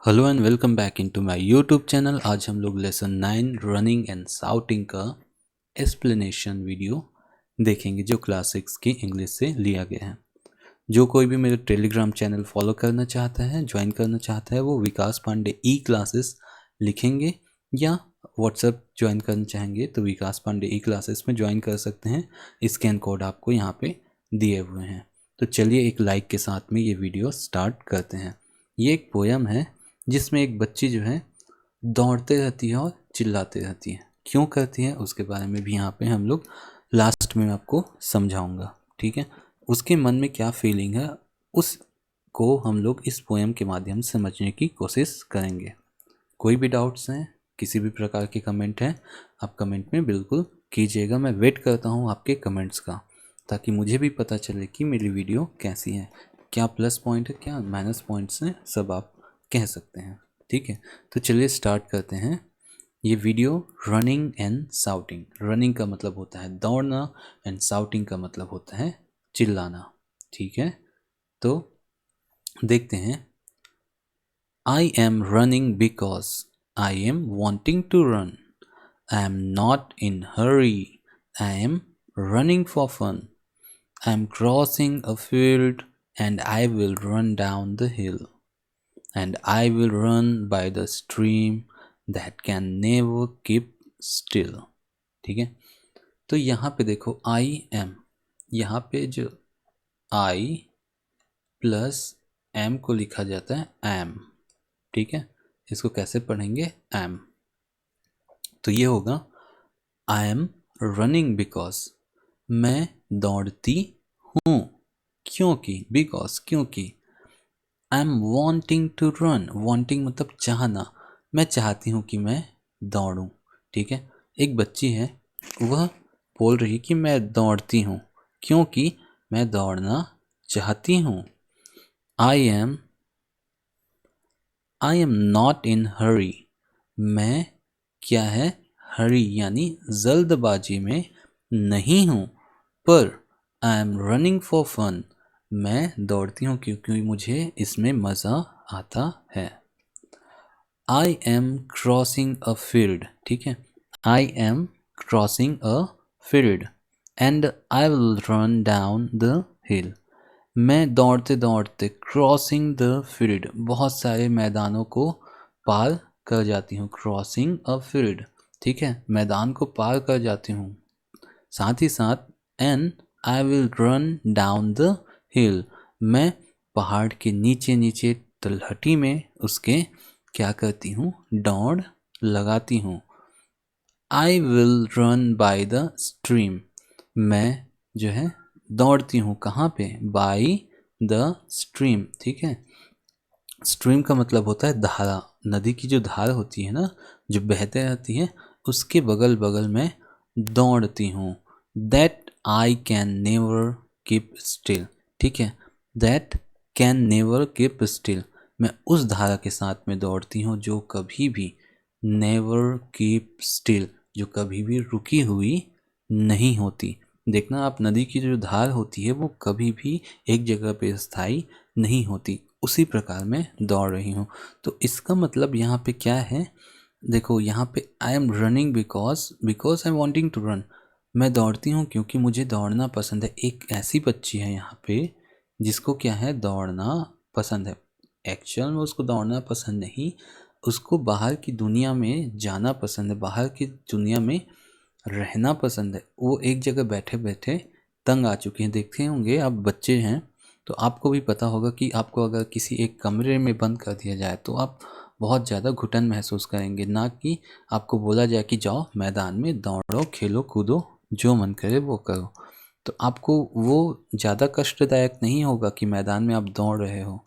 Hello and welcome back into my YouTube channel. आज हम लोग लेसन 9 रनिंग एंड शाउटिंग का एक्सप्लेनेशन वीडियो देखेंगे जो क्लास 6 की इंग्लिश से लिया गया है। जो कोई भी मेरे टेलीग्राम चैनल फॉलो करना चाहता है, ज्वाइन करना चाहता है, वो विकास पांडे ई क्लासेस लिखेंगे या व्हाट्सएप ज्वाइन करना चाहेंगे तो विकास पांडे ई क्लासेस में ज्वाइन कर सकते हैं। स्कैन कोड आपको यहाँ पे दिए हुए हैं। तो चलिए एक लाइक के साथ में ये वीडियो स्टार्ट करते हैं। ये एक पोयम है जिसमें एक बच्ची जो है दौड़ते रहती है और चिल्लाते रहती है। क्यों करती है उसके बारे में भी यहाँ पे हम लोग लास्ट में आपको समझाऊंगा, ठीक है। उसके मन में क्या फीलिंग है उसको हम लोग इस पोयम के माध्यम से समझने की कोशिश करेंगे। कोई भी डाउट्स हैं, किसी भी प्रकार के कमेंट हैं, आप कमेंट में बिल्कुल कीजिएगा। मैं वेट करता हूँ आपके कमेंट्स का, ताकि मुझे भी पता चले कि मेरी वीडियो कैसी है, क्या प्लस पॉइंट है, क्या माइनस पॉइंट्स हैं, सब आप कह सकते हैं, ठीक है। तो चलिए स्टार्ट करते हैं ये video. Running and shouting. Running का मतलब होता है दौड़ना एंड शाउटिंग का मतलब होता है चिल्लाना, ठीक है। तो देखते हैं। I am running because I am wanting to run. I am not in hurry. I am running for fun. I am crossing a field and I will run down the hill. And I will run by the stream that can never keep still. ठीक है। तो यहाँ पे देखो I am, यहाँ पे जो I plus M को लिखा जाता है am, ठीक है। इसको कैसे पढ़ेंगे? am। तो ये होगा आई एम रनिंग बिकॉज, मैं दौड़ती हूँ क्योंकि, बिकॉज क्योंकि। I am wanting to run, wanting मतलब चाहना, मैं चाहती हूँ कि मैं दौड़ूँ, ठीक है। एक बच्ची है, वह बोल रही कि मैं दौड़ती हूँ क्योंकि मैं दौड़ना चाहती हूँ। आई एम नॉट इन हरी, मैं क्या है, हरी यानी जल्दबाजी में नहीं हूँ। पर I am running for fun, मैं दौड़ती हूँ क्योंकि मुझे इसमें मज़ा आता है। I am crossing a field, ठीक है। I am crossing a field and I will run down the hill, मैं दौड़ते दौड़ते क्रॉसिंग द फील्ड, बहुत सारे मैदानों को पार कर जाती हूँ। क्रॉसिंग अ फील्ड, ठीक है, मैदान को पार कर जाती हूँ। साथ ही साथ and I will run down the hill, मैं पहाड़ के नीचे नीचे तलहटी में उसके क्या करती हूँ, दौड़ लगाती हूँ। I will run by the stream, मैं जो है दौड़ती हूँ कहाँ पे, बाई द स्ट्रीम, ठीक है। स्ट्रीम का मतलब होता है धारा, नदी की जो धार होती है ना, जो बहते रहती है, उसके बगल बगल में दौड़ती हूँ। That I can never keep still, ठीक है। That can never keep still, मैं उस धारा के साथ में दौड़ती हूँ जो कभी भी, नेवर कीप स्टिल, जो कभी भी रुकी हुई नहीं होती। देखना आप, नदी की जो धार होती है वो कभी भी एक जगह पे स्थायी नहीं होती, उसी प्रकार मैं दौड़ रही हूँ। तो इसका मतलब यहाँ पे क्या है, देखो यहाँ पे I am running because I am wanting to run, मैं दौड़ती हूँ क्योंकि मुझे दौड़ना पसंद है। एक ऐसी बच्ची है यहाँ पे जिसको क्या है, दौड़ना पसंद है। एक्चुअल में उसको दौड़ना पसंद नहीं, उसको बाहर की दुनिया में जाना पसंद है, बाहर की दुनिया में रहना पसंद है। वो एक जगह बैठे बैठे तंग आ चुके हैं। देखते होंगे आप बच्चे हैं तो आपको भी पता होगा कि आपको अगर किसी एक कमरे में बंद कर दिया जाए तो आप बहुत ज़्यादा घुटन महसूस करेंगे, ना कि आपको बोला जाए कि जाओ मैदान में दौड़ो, खेलो कूदो, जो मन करे वो करो। तो आपको वो ज़्यादा कष्टदायक नहीं होगा कि मैदान में आप दौड़ रहे हो,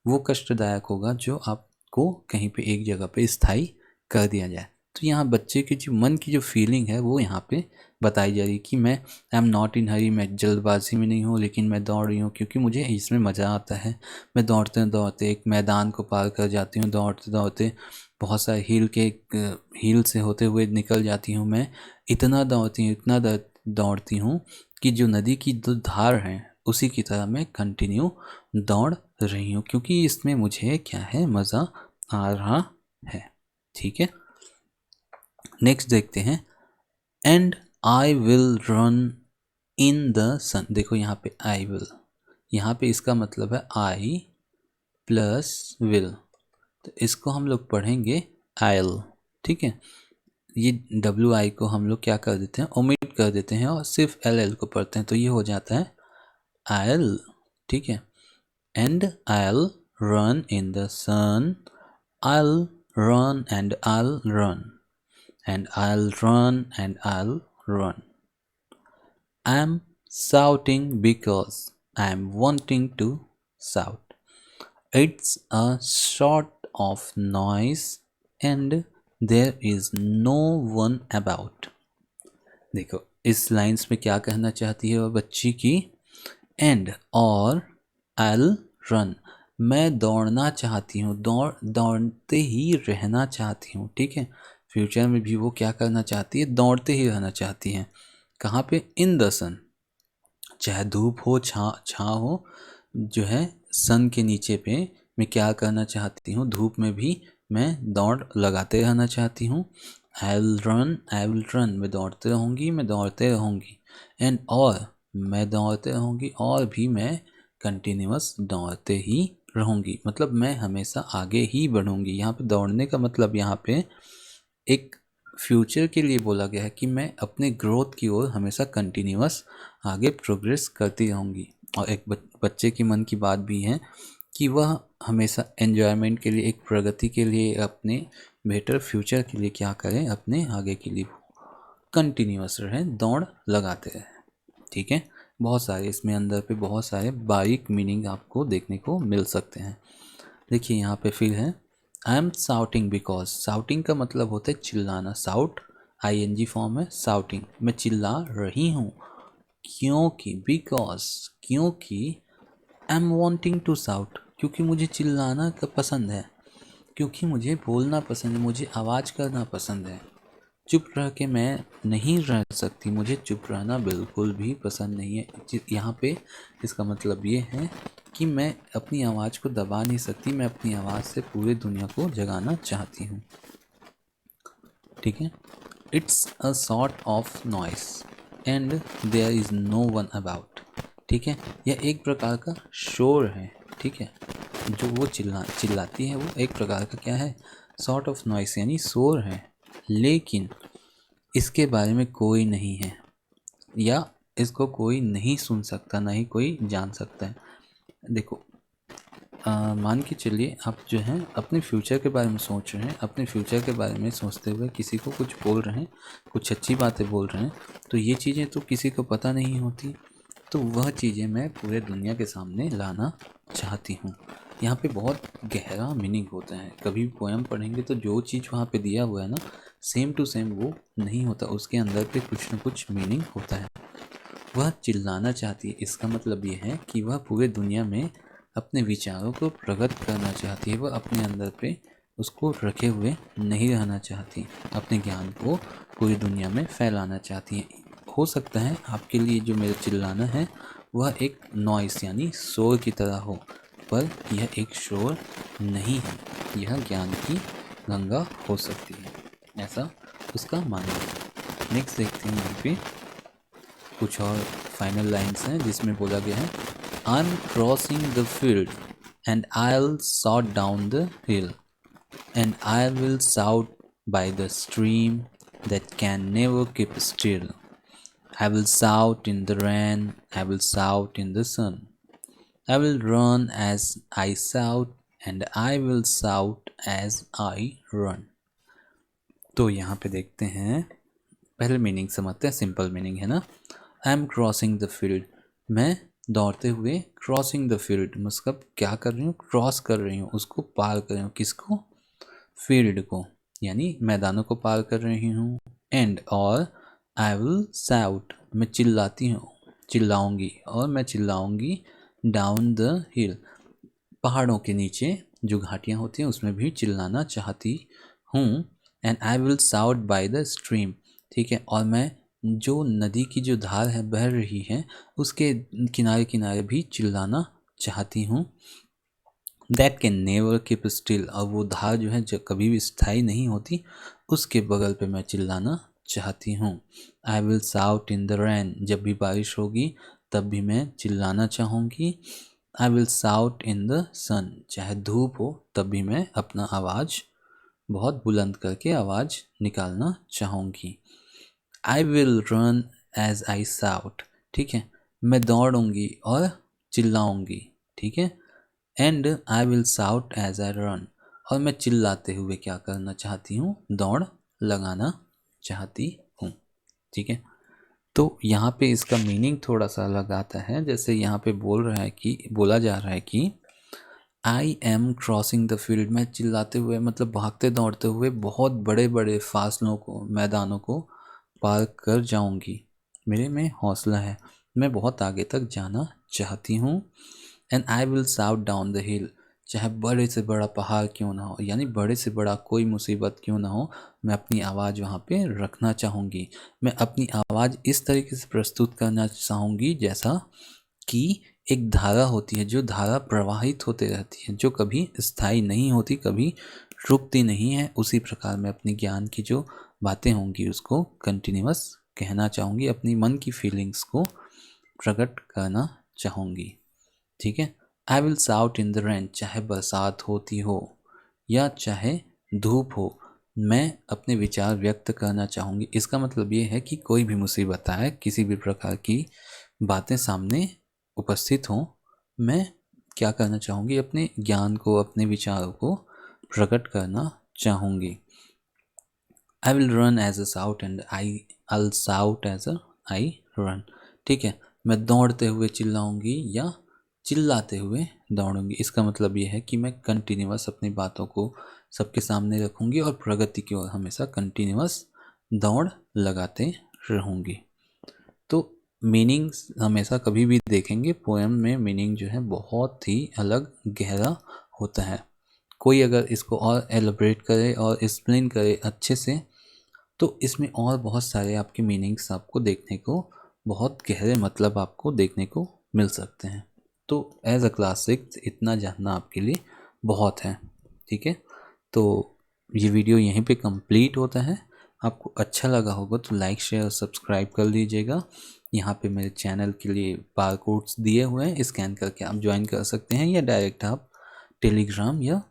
वो कष्टदायक होगा जो आपको कहीं पे एक जगह पे स्थायी कर दिया जाए। तो यहाँ बच्चे की जो मन की जो फीलिंग है वो यहाँ पे बताई जा रही कि मैं आई एम नॉट इन हरी, मैं जल्दबाजी में नहीं हूँ, लेकिन मैं दौड़ रही हूँ क्योंकि मुझे इसमें मज़ा आता है। मैं दौड़ते दौड़ते एक मैदान को पार कर जाती हूँ, दौड़ते दौड़ते बहुत सारे हील से होते हुए निकल जाती हूँ। मैं इतना दौड़ती हूँ, इतना दौड़ती हूँ कि जो नदी की जो धार है उसी की तरह मैं कंटिन्यू दौड़ रही हूँ, क्योंकि इसमें मुझे क्या है, मज़ा आ रहा है। ठीक है, नेक्स्ट देखते हैं, and I will run in the sun. देखो यहाँ पे आई विल, यहाँ पे इसका मतलब है आई प्लस विल, तो इसको हम लोग पढ़ेंगे आइल। ठीक है, ये डब्ल्यू आई को हम लोग क्या कर देते हैं, ओमिट कर देते हैं और सिर्फ एल एल को पढ़ते हैं, तो ये हो जाता है आइल। ठीक है, and I'll run in the sun, I'll run and I'll run, and I'll run and I'll run. I'm shouting because I'm wanting to shout. It's a sort of noise and there is no one about. देखो इस lines में क्या कहना चाहती है वह बच्ची की, एंड और I'll run, मैं दौड़ना चाहती हूँ, दौड़ते ही रहना चाहती हूँ। ठीक है, फ्यूचर में भी वो क्या करना चाहती है, दौड़ते ही रहना चाहती है। कहाँ पे, इन द सन, चाहे धूप हो छाँव हो, जो है सन के नीचे पे मैं क्या करना चाहती हूँ, धूप में भी मैं दौड़ लगाते रहना चाहती हूँ। आई विल रन, मैं दौड़ते रहूँगी, मैं दौड़ते रहूँगी, एंड और मैं दौड़ते रहूँगी और भी मैं कंटिन्यूस दौड़ते ही रहूँगी, मतलब मैं हमेशा आगे ही बढ़ूँगी। यहाँ पे दौड़ने का मतलब यहाँ पे एक फ्यूचर के लिए बोला गया है कि मैं अपने ग्रोथ की ओर हमेशा कंटिन्यूस आगे प्रोग्रेस करती रहूँगी। और एक बच्चे की मन की बात भी है कि वह हमेशा एन्जॉयमेंट के लिए, एक प्रगति के लिए, अपने बेटर फ्यूचर के लिए क्या करें, अपने आगे के लिए कंटिन्यूस रहें, दौड़ लगाते रहें। ठीक है, बहुत सारे इसमें अंदर पे बहुत सारे बारीक मीनिंग आपको देखने को मिल सकते हैं। देखिए यहाँ पे फिर है, I am shouting because, shouting का मतलब होता है चिल्लाना, साउट ING फॉर्म है, साउटिंग, मैं चिल्ला रही हूँ क्योंकि, बिकॉज क्योंकि, I am wanting to shout, क्योंकि मुझे चिल्लाना का पसंद है, क्योंकि मुझे बोलना पसंद है, मुझे आवाज़ करना पसंद है। चुप रह के मैं नहीं रह सकती, मुझे चुप रहना बिल्कुल भी पसंद नहीं है। यहाँ पे इसका मतलब ये है कि मैं अपनी आवाज़ को दबा नहीं सकती, मैं अपनी आवाज़ से पूरी दुनिया को जगाना चाहती हूँ। ठीक है, it's a sort of noise and there is no one about. ठीक है, यह एक प्रकार का शोर है। ठीक है, जो वो चिल्लाती है वो एक प्रकार का क्या है, सॉर्ट ऑफ नॉइस यानी शोर है, लेकिन इसके बारे में कोई नहीं है या इसको कोई नहीं सुन सकता, ना ही कोई जान सकता है। देखो मान के चलिए आप जो हैं अपने फ्यूचर के बारे में सोच रहे हैं, अपने फ्यूचर के बारे में सोचते हुए किसी को कुछ बोल रहे हैं, कुछ अच्छी बातें बोल रहे हैं, तो ये चीज़ें तो किसी को पता नहीं होती, तो वह चीज़ें मैं पूरे दुनिया के सामने लाना चाहती हूँ। यहाँ पे बहुत गहरा मीनिंग होता है, कभी पोएम पढ़ेंगे तो जो चीज़ वहाँ पे दिया हुआ है ना, सेम टू सेम वो नहीं होता, उसके अंदर पे कुछ न कुछ मीनिंग होता है। वह चिल्लाना चाहती है, इसका मतलब ये है कि वह पूरे दुनिया में अपने विचारों को प्रकट करना चाहती है, वह अपने अंदर पे उसको रखे हुए नहीं रहना चाहती, अपने ज्ञान को पूरी दुनिया में फैलाना चाहती है। हो सकता है आपके लिए जो मेरा चिल्लाना है वह एक नॉइस यानी शोर की तरह हो, पर यह एक शोर नहीं है, यह ज्ञान की गंगा हो सकती है, ऐसा उसका मानना है। नेक्स्ट देखते हैं, यहाँ पे कुछ और फाइनल लाइन्स हैं जिसमें बोला गया है, I am crossing the field and I will shot down the hill, and I will shout by the stream that can never keep still, I will shout in the rain, I will shout in the sun, I will run as I shout and I will shout as I run। तो यहाँ पे देखते हैं, पहले meaning समझते हैं, simple meaning है ना। आई एम क्रॉसिंग द फील्ड, मैं दौड़ते हुए, क्रॉसिंग द फील्ड मतलब क्या कर रही हूँ, क्रॉस कर रही हूँ, उसको पार कर रही हूँ, किसको, फील्ड को, यानी मैदानों को पार कर रही हूँ। एंड और आई विल शाउट, मैं चिल्लाती हूँ, चिल्लाऊंगी, और मैं चिल्लाऊंगी डाउन द हिल, पहाड़ों के नीचे जो घाटियाँ होती हैं उसमें भी चिल्लाना चाहती हूँ। And I will shout by the stream, ठीक है, और मैं जो नदी की जो धार है बह रही है उसके किनारे किनारे भी चिल्लाना चाहती हूँ। That can never keep still, और वो धार जो है जो कभी भी स्थायी नहीं होती, उसके बगल पे मैं चिल्लाना चाहती हूँ। I will shout in the rain, जब भी बारिश होगी तब भी मैं चिल्लाना चाहूँगी। I will shout in the sun, चाहे धूप हो तब भी मैं अपना आवाज़ बहुत बुलंद करके आवाज़ निकालना चाहूँगी। I will run as I shout, ठीक है, मैं दौड़ूंगी और चिल्लाऊंगी, ठीक है। And I will shout as I run, और मैं चिल्लाते हुए क्या करना चाहती हूँ, दौड़ लगाना चाहती हूँ, ठीक है। तो यहाँ पे इसका मीनिंग थोड़ा सा अलग आता है। जैसे यहाँ पे बोला जा रहा है कि आई एम क्रॉसिंग द फील्ड, मैं चिल्लाते हुए मतलब भागते दौड़ते हुए बहुत बड़े बड़े फासलों को, मैदानों को पार कर जाऊंगी। मेरे में हौसला है, मैं बहुत आगे तक जाना चाहती हूँ। And I will shout down the हिल, चाहे बड़े से बड़ा पहाड़ क्यों ना हो, यानी बड़े से बड़ा कोई मुसीबत क्यों ना हो, मैं अपनी आवाज़ वहाँ पे रखना चाहूँगी। मैं अपनी आवाज़ इस तरीके से प्रस्तुत करना चाहूँगी जैसा कि एक धारा होती है, जो धारा प्रवाहित होते रहती है, जो कभी स्थायी नहीं होती, कभी रुकती नहीं है। उसी प्रकार मैं अपने ज्ञान की जो बातें होंगी उसको कंटिन्यूअस कहना चाहूँगी, अपनी मन की फीलिंग्स को प्रकट करना चाहूँगी, ठीक है। आई will shout in the rain, चाहे बरसात होती हो या चाहे धूप हो, मैं अपने विचार व्यक्त करना चाहूँगी। इसका मतलब ये है कि कोई भी मुसीबत आए, किसी भी प्रकार की बातें सामने उपस्थित हों, मैं क्या करना चाहूँगी, अपने ज्ञान को, अपने विचारों को प्रकट करना चाहूँगी। I will run as a shout and I shout as a I run, ठीक है, मैं दौड़ते हुए चिल्लाऊंगी या चिल्लाते हुए दौड़ूंगी। इसका मतलब ये है कि मैं कंटिन्यूअस अपनी बातों को सबके सामने रखूंगी और प्रगति की ओर हमेशा कंटिन्यूअस दौड़ लगाते रहूंगी। तो मीनिंग्स हमेशा कभी भी देखेंगे पोएम में, मीनिंग जो है बहुत ही अलग गहरा होता है। कोई अगर इसको और एलिब्रेट करे और एक्सप्लेन करे अच्छे से, तो इसमें और बहुत सारे आपके मीनिंग्स आपको देखने को, बहुत गहरे मतलब आपको देखने को मिल सकते हैं। तो एज अ क्लास 6 इतना जानना आपके लिए बहुत है, ठीक है। तो ये वीडियो यहीं पे कंप्लीट होता है। आपको अच्छा लगा होगा तो लाइक शेयर और सब्सक्राइब कर लीजिएगा। यहाँ पे मेरे चैनल के लिए बार कोड्स दिए हुए हैं, स्कैन करके आप ज्वाइन कर सकते हैं, या डायरेक्ट आप टेलीग्राम या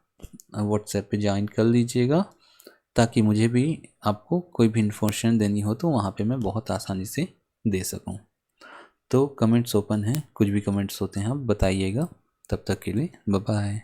व्हाट्सएप पे ज्वाइन कर लीजिएगा, ताकि मुझे भी आपको कोई भी इन्फॉर्मेशन देनी हो तो वहाँ पे मैं बहुत आसानी से दे सकूँ। तो कमेंट्स ओपन हैं, कुछ भी कमेंट्स होते हैं आप बताइएगा। तब तक के लिए बाय बाय।